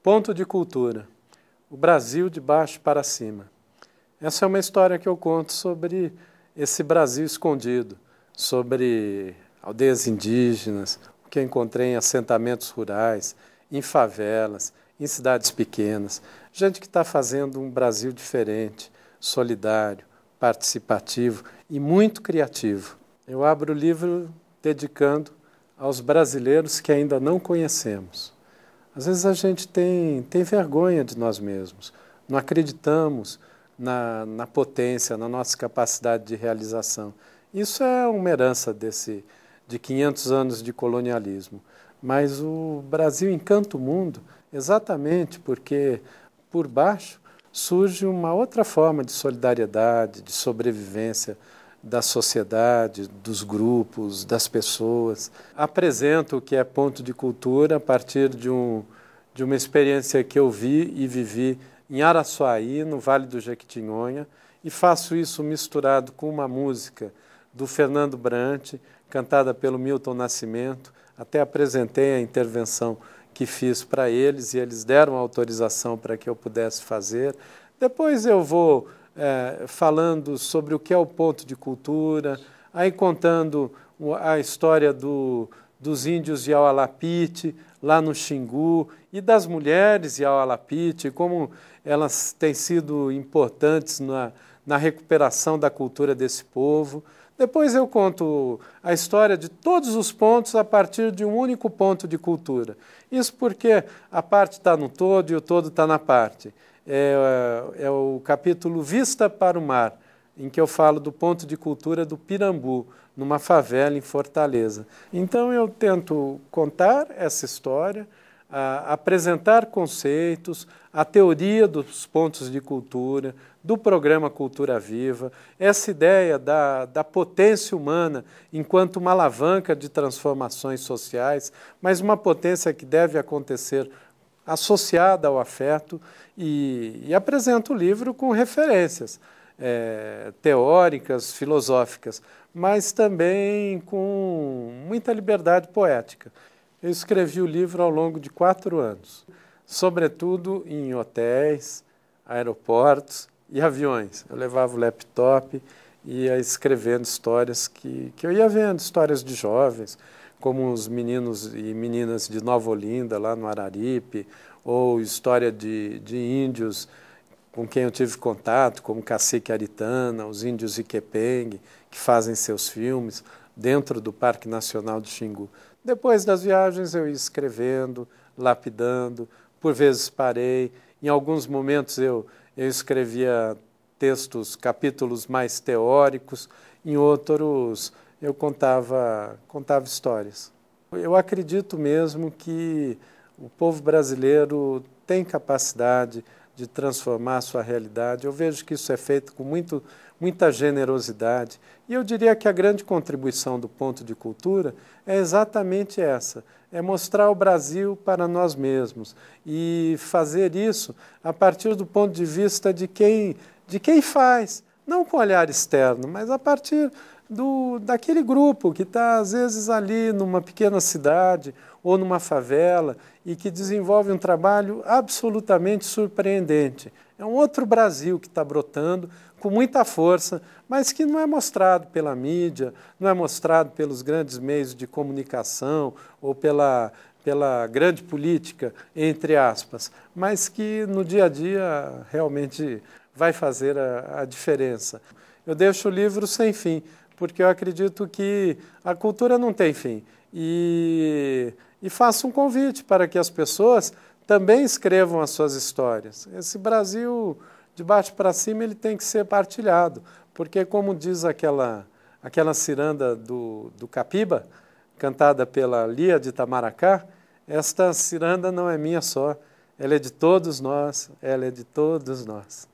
Ponto de cultura. O Brasil de baixo para cima. Essa é uma história que eu conto sobre esse Brasil escondido, sobre aldeias indígenas, o que eu encontrei em assentamentos rurais, em favelas, em cidades pequenas. Gente que está fazendo um Brasil diferente, solidário, participativo e muito criativo. Eu abro o livro dedicando aos brasileiros que ainda não conhecemos. Às vezes a gente tem vergonha de nós mesmos, não acreditamos na potência, na nossa capacidade de realização. Isso é uma herança de 500 anos de colonialismo. Mas o Brasil encanta o mundo exatamente porque, por baixo, surge uma outra forma de solidariedade, de sobrevivência da sociedade, dos grupos, das pessoas. Apresento o que é ponto de cultura a partir de uma experiência que eu vi e vivi em Araçuaí, no Vale do Jequitinhonha, e faço isso misturado com uma música do Fernando Brant, cantada pelo Milton Nascimento. Até apresentei a intervenção que fiz para eles e eles deram autorização para que eu pudesse fazer. Depois eu vou falando sobre o que é o ponto de cultura, aí contando a história dos índios Yaualapiti, lá no Xingu, e das mulheres Yaualapiti, como elas têm sido importantes na recuperação da cultura desse povo. Depois eu conto a história de todos os pontos a partir de um único ponto de cultura. Isso porque a parte está no todo e o todo está na parte. É o capítulo Vista para o Mar, em que eu falo do ponto de cultura do Pirambu, numa favela em Fortaleza. Então eu tento contar essa história, apresentar conceitos, a teoria dos pontos de cultura, do programa Cultura Viva, essa ideia da potência humana enquanto uma alavanca de transformações sociais, mas uma potência que deve acontecer associada ao afeto, e apresento o livro com referências teóricas, filosóficas, mas também com muita liberdade poética. Eu escrevi o livro ao longo de 4 anos, sobretudo em hotéis, aeroportos e aviões. Eu levava o laptop e ia escrevendo histórias que eu ia vendo, histórias de jovens, como os meninos e meninas de Nova Olinda, lá no Araripe, ou história de índios com quem eu tive contato, como Cacique Aritana, os índios Iquepengue, que fazem seus filmes dentro do Parque Nacional do Xingu. Depois das viagens eu ia escrevendo, lapidando, por vezes parei, em alguns momentos eu escrevia textos, capítulos mais teóricos, em outros eu contava histórias. Eu acredito mesmo que o povo brasileiro tem capacidade de transformar a sua realidade. Eu vejo que isso é feito com muita generosidade. E eu diria que a grande contribuição do ponto de cultura é exatamente essa, é mostrar o Brasil para nós mesmos e fazer isso a partir do ponto de vista de quem faz, não com olhar externo, mas a partir daquele grupo que está, às vezes, ali numa pequena cidade ou numa favela e que desenvolve um trabalho absolutamente surpreendente. É um outro Brasil que está brotando com muita força, mas que não é mostrado pela mídia, não é mostrado pelos grandes meios de comunicação ou pela grande política, entre aspas, mas que no dia a dia realmente vai fazer a diferença. Eu deixo o livro sem fim, porque eu acredito que a cultura não tem fim. E faço um convite para que as pessoas também escrevam as suas histórias. Esse Brasil, de baixo para cima, ele tem que ser partilhado, porque, como diz aquela ciranda do Capiba, cantada pela Lia de Itamaracá, esta ciranda não é minha só, ela é de todos nós, ela é de todos nós.